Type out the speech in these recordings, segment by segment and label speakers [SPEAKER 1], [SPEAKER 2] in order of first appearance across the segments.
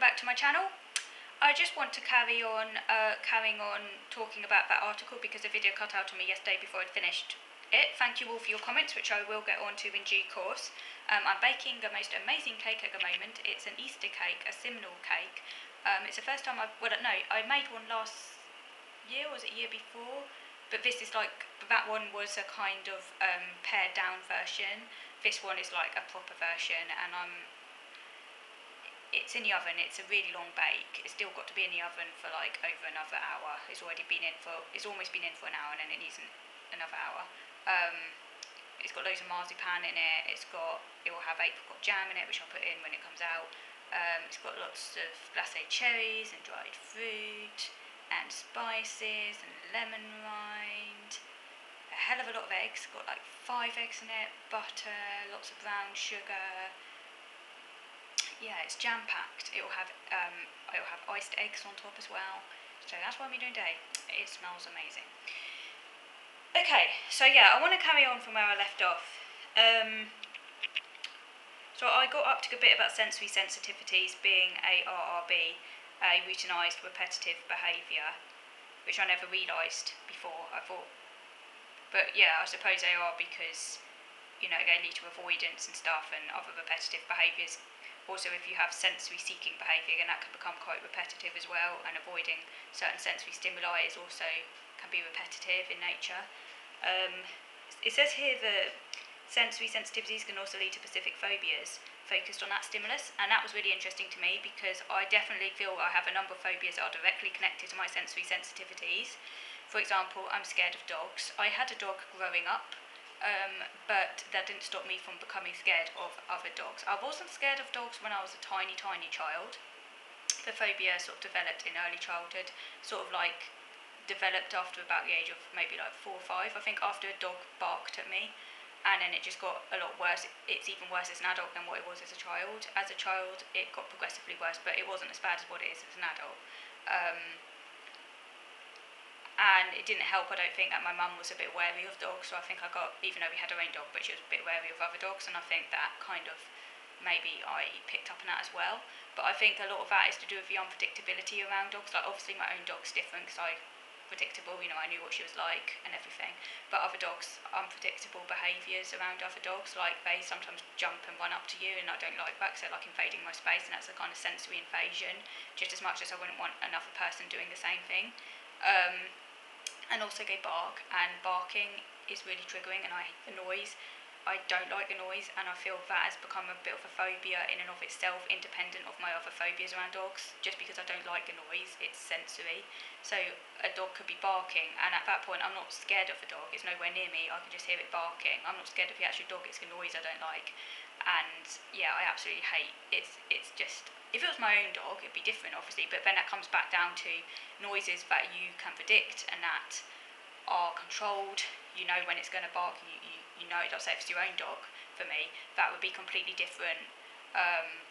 [SPEAKER 1] back to my channel. I just want to carrying on talking about that article because the video cut out on me yesterday before I'd finished it. Thank you all for your comments, which I will get on to in due course. I'm baking the most amazing cake at the moment. It's an Easter cake, a simnel cake. It's the first time I made one last year, or was it a year before? But this is like, that one was a kind of pared down version. This one is like a proper version, and it's in the oven. It's a really long bake. It's still got to be in the oven for like over another hour. It's almost been in for an hour, and then it needs another hour. It's got loads of marzipan in it. It will have apricot jam in it, which I'll put in when it comes out. It's got lots of glacé cherries and dried fruit and spices and lemon rind. A hell of a lot of eggs. Got like 5 eggs in it. Butter, lots of brown sugar. Yeah, it's jam packed. It'll have iced eggs on top as well. So that's what I'm doing today. It smells amazing. Okay, so yeah, I want to carry on from where I left off. So I got up to a bit about sensory sensitivities being ARRB, a routinized repetitive behaviour, which I never realised before. I thought, but yeah, I suppose they are because, you know, they lead to avoidance and stuff and other repetitive behaviours. Also, if you have sensory seeking behaviour, then that can become quite repetitive as well, and avoiding certain sensory stimuli can be repetitive in nature. It says here that sensory sensitivities can also lead to specific phobias focused on that stimulus, and that was really interesting to me because I definitely feel I have a number of phobias that are directly connected to my sensory sensitivities. For example, I'm scared of dogs. I had a dog growing up, but that didn't stop me from becoming scared of other dogs. I wasn't scared of dogs when I was a tiny child. The phobia sort of developed in early childhood, sort of like developed after about the age of maybe like 4 or 5. I think after a dog barked at me, and then it just got a lot worse. It's even worse as an adult than what it was as a child. As a child, it got progressively worse, but it wasn't as bad as what it is as an adult. And it didn't help, I don't think, that my mum was a bit wary of dogs, so I think even though we had our own dog, but she was a bit wary of other dogs, and I think that kind of, maybe I picked up on that as well. But I think a lot of that is to do with the unpredictability around dogs. Like, obviously my own dog's different because I predictable, you know, I knew what she was like and everything, but other dogs, unpredictable behaviours around other dogs, like they sometimes jump and run up to you, and I don't like that because they're like invading my space, and that's a kind of sensory invasion, just as much as I wouldn't want another person doing the same thing. And also they bark, and barking is really triggering, and I hate the noise. I don't like the noise, and I feel that has become a bit of a phobia in and of itself, independent of my other phobias around dogs. Just because I don't like the noise, it's sensory. So a dog could be barking, and at that point I'm not scared of the dog, it's nowhere near me, I can just hear it barking. I'm not scared of the actual dog, it's the noise I don't like. And yeah, I absolutely hate it. It's just, if it was my own dog, it'd be different obviously, but then that comes back down to noises that you can predict and that are controlled. You know when it's going to bark, you know it. I'll say if it's your own dog, for me, that would be completely different.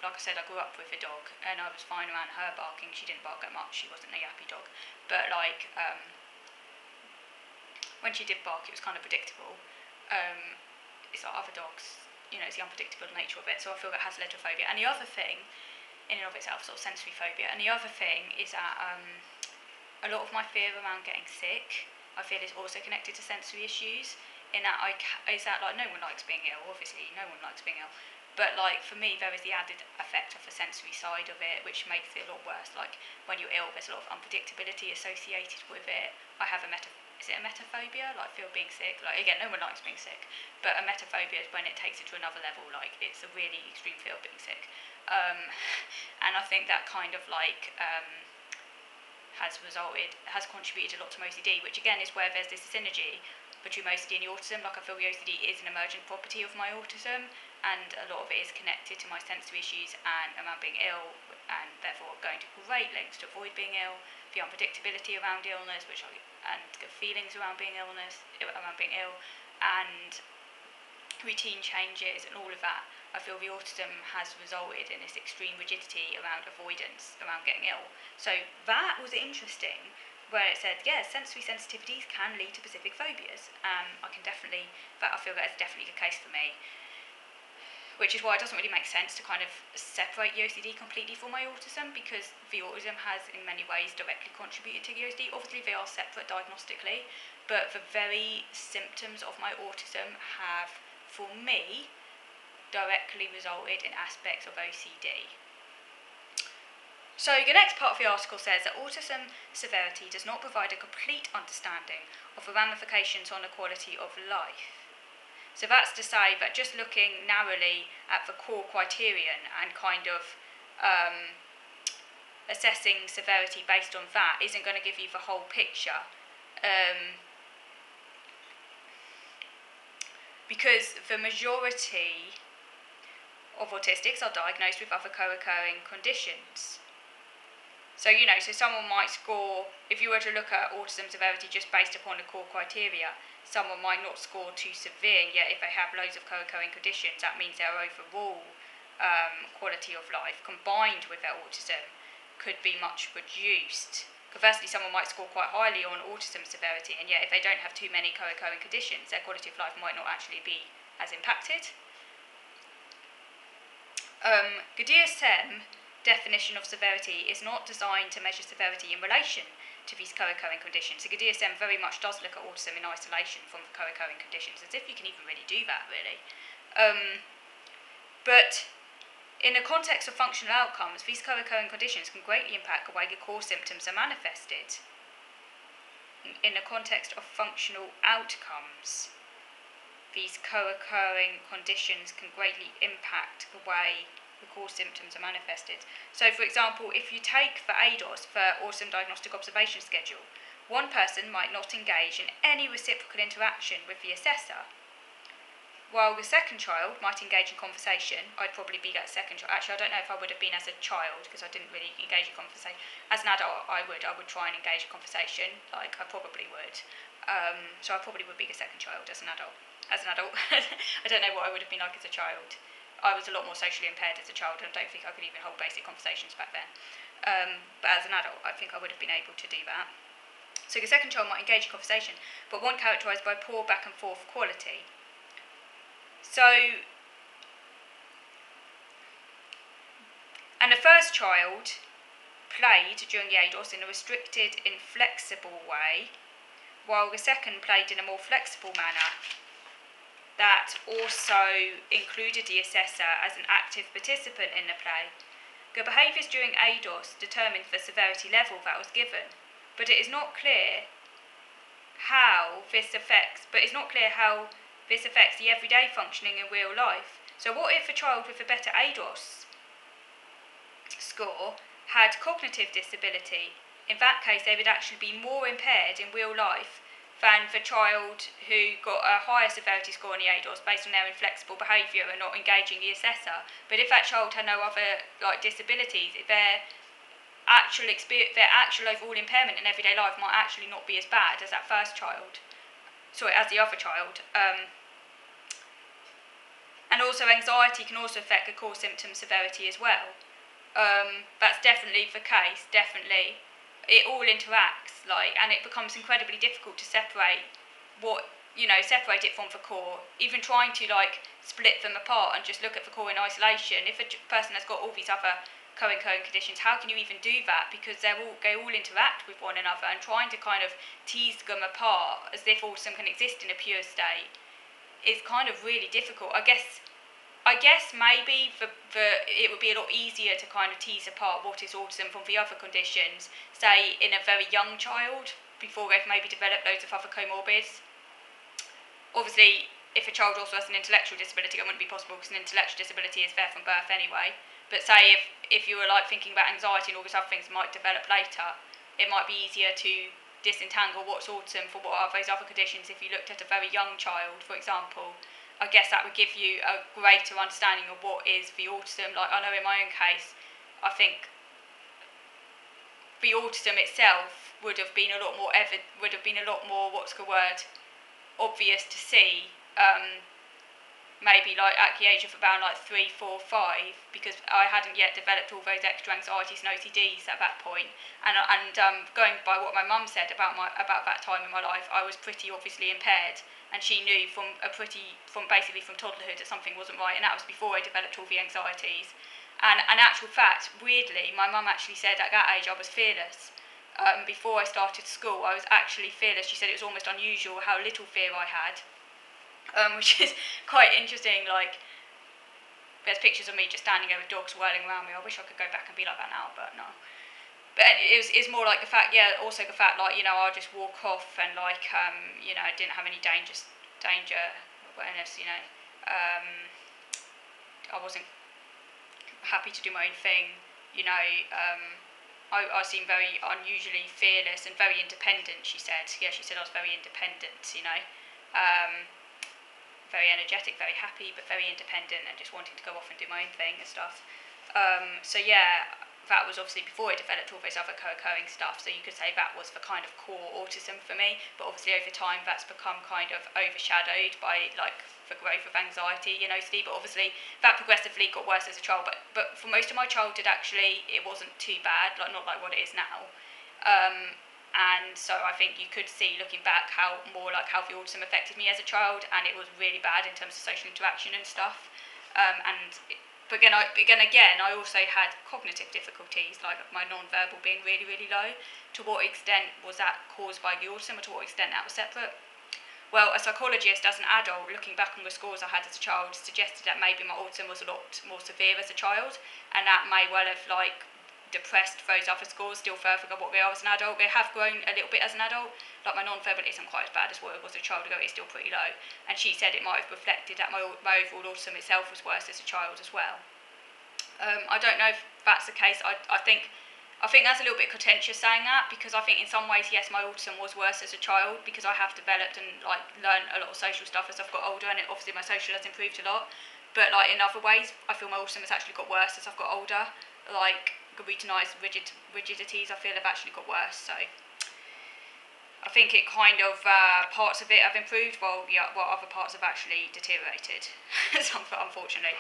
[SPEAKER 1] Like I said, I grew up with a dog, and I was fine around her barking. She didn't bark that much, she wasn't a yappy dog, but like, when she did bark, it was kind of predictable. It's like other dogs, you know, it's the unpredictable nature of it, so I feel that has led to phobia. And the other thing, in and of itself, sort of sensory phobia, and the other thing is that a lot of my fear around getting sick, I feel, is also connected to sensory issues, in that like, no one likes being ill, obviously, no one likes being ill, but like, for me, there is the added effect of the sensory side of it, which makes it a lot worse. Like, when you're ill, there's a lot of unpredictability associated with it. I have is it a metaphobia, like fear of being sick? Like, again, no one likes being sick, but a metaphobia is when it takes it to another level, like it's a really extreme fear of being sick. And I think that kind of like has contributed a lot to my OCD, which again is where there's this synergy between my OCD and the autism. Like, I feel the OCD is an emergent property of my autism, and a lot of it is connected to my sensory issues and around being ill, and therefore going to great lengths to avoid being ill, the unpredictability around illness, and the feelings around being ill, and routine changes and all of that. I feel the autism has resulted in this extreme rigidity around avoidance, around getting ill. So that was interesting, where it said, yeah, sensory sensitivities can lead to specific phobias. I feel that is definitely the case for me. which is why it doesn't really make sense to kind of separate the OCD completely from my autism, because the autism has in many ways directly contributed to the OCD. Obviously they are separate diagnostically, but the very symptoms of my autism have, for me, directly resulted in aspects of OCD. So the next part of the article says that autism severity does not provide a complete understanding of the ramifications on the quality of life. So that's to say that just looking narrowly at the core criterion and kind of assessing severity based on that isn't going to give you the whole picture. Because the majority of autistics are diagnosed with other co-occurring conditions. So, so someone might score, if you were to look at autism severity just based upon the core criteria, someone might not score too severe, yet if they have loads of co-occurring conditions, that means their overall quality of life combined with their autism could be much reduced. Conversely, someone might score quite highly on autism severity, and yet if they don't have too many co-occurring conditions, their quality of life might not actually be as impacted. The DSM definition of severity is not designed to measure severity in relation to these co-occurring conditions. So the DSM very much does look at autism in isolation from the co-occurring conditions, as if you can even really do that, really. But in the context of functional outcomes, these co-occurring conditions can greatly impact the way the core symptoms are manifested. In the context of functional outcomes, these co-occurring conditions can greatly impact the way the core symptoms are manifested. So, for example, if you take the ADOS, the Autism Diagnostic Observation Schedule, one person might not engage in any reciprocal interaction with the assessor, while the second child might engage in conversation. I'd probably be that second child. Actually, I don't know if I would have been as a child, because I didn't really engage in conversation. As an adult, I would try and engage in conversation, like I probably would. So I probably would be the second child as an adult. I don't know what I would have been like as a child. I was a lot more socially impaired as a child, and I don't think I could even hold basic conversations back then. But as an adult, I think I would have been able to do that. So the second child might engage in conversation, but one characterised by poor back and forth quality. So, and the first child played during the ADOS in a restricted, inflexible way, while the second played in a more flexible manner that also included the assessor as an active participant in the play. The behaviours during ADOS determined the severity level that was given, but it is not clear how this affects the everyday functioning in real life. So what if a child with a better ADOS score had cognitive disability? In that case, they would actually be more impaired in real life than the child who got a higher severity score in the ADOS based on their inflexible behaviour and not engaging the assessor. But if that child had no other disabilities, their actual overall impairment in everyday life might actually not be as bad as that first child. As the other child. And also anxiety can also affect the core symptom severity as well. That's definitely the case, definitely. It all interacts, and it becomes incredibly difficult to separate separate it from the core. Even trying to split them apart and just look at the core in isolation. If a person has got all these other co-occurring conditions, how can you even do that? Because they all interact with one another, and trying to kind of tease them apart as if autism can exist in a pure state is kind of really difficult. I guess maybe it would be a lot easier to kind of tease apart what is autism from the other conditions, say in a very young child, before they've maybe developed loads of other comorbids. Obviously, if a child also has an intellectual disability, that wouldn't be possible because an intellectual disability is there from birth anyway. But say if you were thinking about anxiety and all these other things might develop later, it might be easier to disentangle what's autism from what are those other conditions if you looked at a very young child, for example. I guess that would give you a greater understanding of what is the autism. I know in my own case, I think the autism itself would have been a lot more obvious to see. Maybe at the age of about 3, 4, 5, because I hadn't yet developed all those extra anxieties and OCDs at that point. And going by what my mum said about that time in my life, I was pretty obviously impaired. and she knew from basically from toddlerhood that something wasn't right, and that was before I developed all the anxieties. And in actual fact, weirdly, my mum actually said at that age I was fearless. Before I started school, I was actually fearless. She said it was almost unusual how little fear I had, which is quite interesting. Like, there's pictures of me just standing there with dogs whirling around me. I wish I could go back and be like that now, but no. But it's more like the fact, also the fact, like, I'll just walk off and, like, I didn't have any danger awareness, I wasn't happy to do my own thing, I seemed very unusually fearless and very independent, she said. Yeah, she said I was very independent, very energetic, very happy, but very independent and just wanting to go off and do my own thing and stuff. So yeah, that was obviously before I developed all those other co-occurring stuff, so you could say that was the kind of core autism for me, but obviously over time that's become kind of overshadowed by, like, the growth of anxiety, Steve, but obviously that progressively got worse as a child, but for most of my childhood, actually, it wasn't too bad, like, not like what it is now. And so I think you could see, looking back, how the autism affected me as a child, and it was really bad in terms of social interaction and stuff. But again, I also had cognitive difficulties, like my non-verbal being really, really low. To what extent was that caused by the autism, or to what extent that was separate? Well, a psychologist, as an adult, looking back on the scores I had as a child, suggested that maybe my autism was a lot more severe as a child, and that may well have, like, depressed those other scores still further than what they are as an adult. They have grown a little bit as an adult. Like, my non-verbal isn't quite as bad as what it was a child ago, it's still pretty low. And she said it might have reflected that my overall autism itself was worse as a child as well. I don't know if that's the case. I think that's a little bit contentious saying that, because I think in some ways, yes, my autism was worse as a child, because I have developed and, like, learned a lot of social stuff as I've got older, and obviously my social has improved a lot. But, like, in other ways, I feel my autism has actually got worse as I've got older. Like, routinized rigidities, I feel, have actually got worse. So I think it kind of, parts of it have improved, while other parts have actually deteriorated, unfortunately.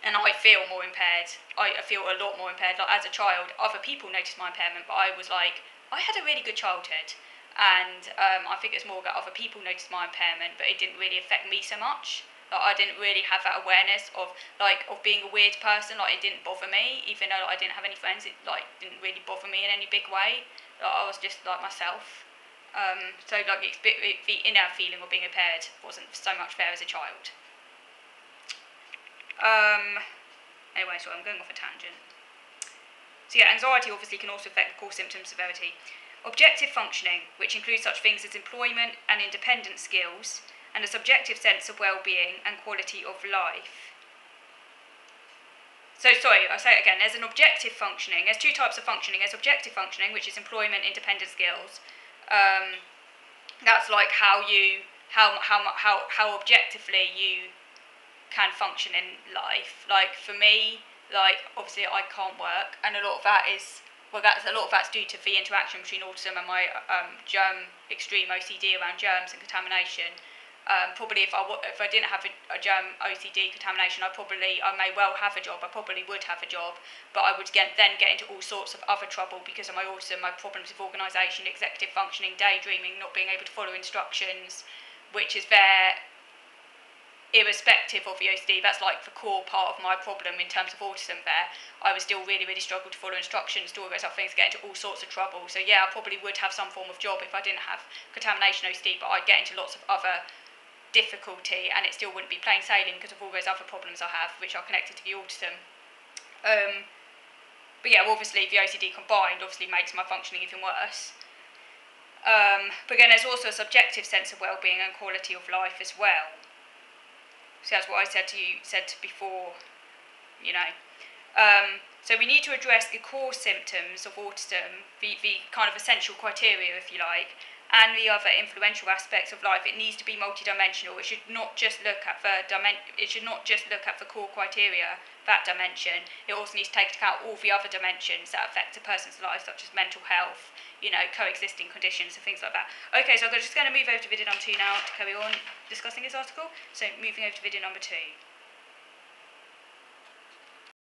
[SPEAKER 1] And I feel more impaired. I feel a lot more impaired. Like, as a child, other people noticed my impairment, but I was like, I had a really good childhood. And I think it's more that other people noticed my impairment, but it didn't really affect me so much. Like, I didn't really have that awareness of being a weird person. Like, it didn't bother me, even though, like, I didn't have any friends. It, like, didn't really bother me in any big way. Like, I was just like myself. So, like, the inner feeling of being impaired wasn't so much there as a child. Anyway, so I'm going off a tangent. So yeah, anxiety obviously can also affect the core symptom severity. Objective functioning, which includes such things as employment and independent skills, and a subjective sense of well-being and quality of life. So, sorry, I'll say it again. There's an objective functioning. There's two types of functioning. There's objective functioning, which is employment, independent skills. That's like how objectively you can function in life. Like, for me, like, obviously I can't work, and a lot of that's due to the interaction between autism and my extreme OCD around germs and contamination. Probably if I didn't have a germ OCD contamination, I may well have a job. I probably would have a job, but I would then get into all sorts of other trouble because of my autism, my problems with organisation, executive functioning, daydreaming, not being able to follow instructions, which is there irrespective of the OCD. That's like the core part of my problem in terms of autism there. I would still really, really struggle to follow instructions, do all those other things, get into all sorts of trouble. So yeah, I probably would have some form of job if I didn't have contamination OCD, but I'd get into lots of other difficulty, and it still wouldn't be plain sailing because of all those other problems I have, which are connected to the autism. But yeah, obviously the OCD combined obviously makes my functioning even worse. But again, there's also a subjective sense of well-being and quality of life as well. So that's what I said before, So we need to address the core symptoms of autism, the kind of essential criteria, if you like, and the other influential aspects of life. It needs to be multidimensional. It should not just look at the core criteria, that dimension. It also needs to take into account all the other dimensions that affect a person's life, such as mental health, coexisting conditions and things like that. Okay, so I'm just going to move over to video number 2 now to carry on discussing this article. So moving over to video number 2.